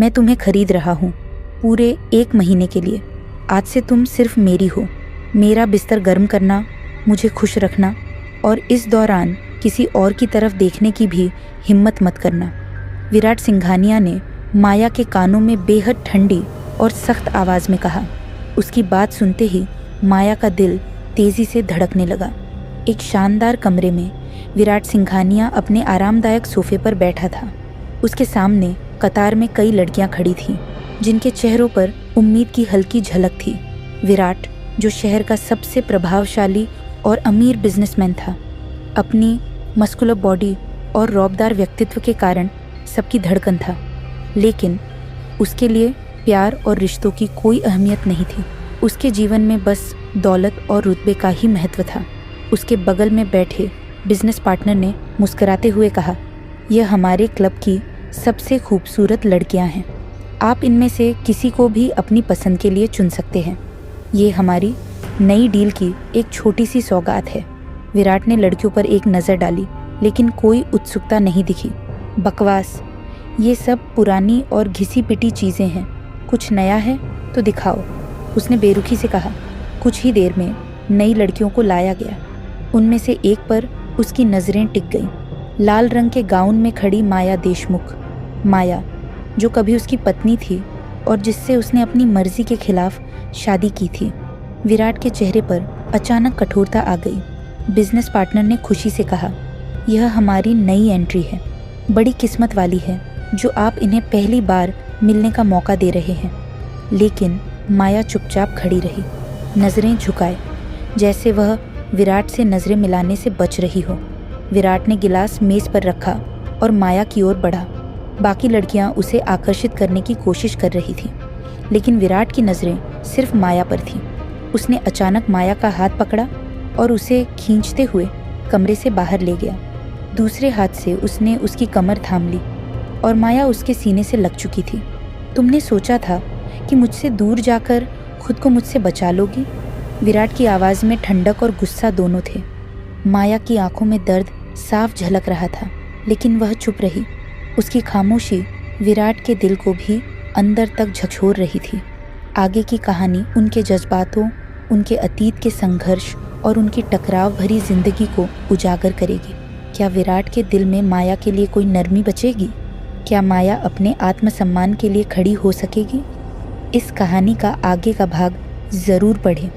मैं तुम्हें खरीद रहा हूँ पूरे 1 महीने के लिए। आज से तुम सिर्फ मेरी हो। मेरा बिस्तर गर्म करना, मुझे खुश रखना और इस दौरान किसी और की तरफ देखने की भी हिम्मत मत करना। विराट सिंघानिया ने माया के कानों में बेहद ठंडी और सख्त आवाज़ में कहा। उसकी बात सुनते ही माया का दिल तेज़ी से धड़कने लगा। एक शानदार कमरे में विराट सिंघानिया अपने आरामदायक सोफे पर बैठा था। उसके सामने कतार में कई लड़कियां खड़ी थीं, जिनके चेहरों पर उम्मीद की हल्की झलक थी। विराट, जो शहर का सबसे प्रभावशाली और अमीर बिजनेसमैन था, अपनी मस्कुलर बॉडी और रौबदार व्यक्तित्व के कारण सबकी धड़कन था, लेकिन उसके लिए प्यार और रिश्तों की कोई अहमियत नहीं थी। उसके जीवन में बस दौलत और रुतबे का ही महत्व था। उसके बगल में बैठे बिजनेस पार्टनर ने मुस्कुराते हुए कहा, यह हमारे क्लब की सबसे खूबसूरत लड़कियां हैं। आप इनमें से किसी को भी अपनी पसंद के लिए चुन सकते हैं। ये हमारी नई डील की एक छोटी सी सौगात है। विराट ने लड़कियों पर एक नज़र डाली, लेकिन कोई उत्सुकता नहीं दिखी। बकवास, ये सब पुरानी और घिसी पिटी चीज़ें हैं। कुछ नया है तो दिखाओ, उसने बेरुखी से कहा। कुछ ही देर में नई लड़कियों को लाया गया। उनमें से एक पर उसकी नज़रें टिक गईं। लाल रंग के गाउन में खड़ी माया देशमुख। माया, जो कभी उसकी पत्नी थी और जिससे उसने अपनी मर्जी के खिलाफ शादी की थी। विराट के चेहरे पर अचानक कठोरता आ गई। बिजनेस पार्टनर ने खुशी से कहा, यह हमारी नई एंट्री है। बड़ी किस्मत वाली है जो आप इन्हें पहली बार मिलने का मौका दे रहे हैं। लेकिन माया चुपचाप खड़ी रही, नज़रें झुकाए, जैसे वह विराट से नज़रें मिलाने से बच रही हो। विराट ने गिलास मेज़ पर रखा और माया की ओर बढ़ा। बाकी लड़कियां उसे आकर्षित करने की कोशिश कर रही थीं, लेकिन विराट की नज़रें सिर्फ माया पर थीं। उसने अचानक माया का हाथ पकड़ा और उसे खींचते हुए कमरे से बाहर ले गया। दूसरे हाथ से उसने उसकी कमर थाम ली और माया उसके सीने से लग चुकी थी। तुमने सोचा था कि मुझसे दूर जाकर खुद को मुझसे बचा लोगी? विराट की आवाज़ में ठंडक और गुस्सा दोनों थे। माया की आंखों में दर्द साफ झलक रहा था, लेकिन वह चुप रही। उसकी खामोशी विराट के दिल को भी अंदर तक झकझोर रही थी। आगे की कहानी उनके जज्बातों, उनके अतीत के संघर्ष और उनकी टकराव भरी जिंदगी को उजागर करेगी। क्या विराट के दिल में माया के लिए कोई नरमी बचेगी? क्या माया अपने आत्मसम्मान के लिए खड़ी हो सकेगी? इस कहानी का आगे का भाग ज़रूर पढ़ें।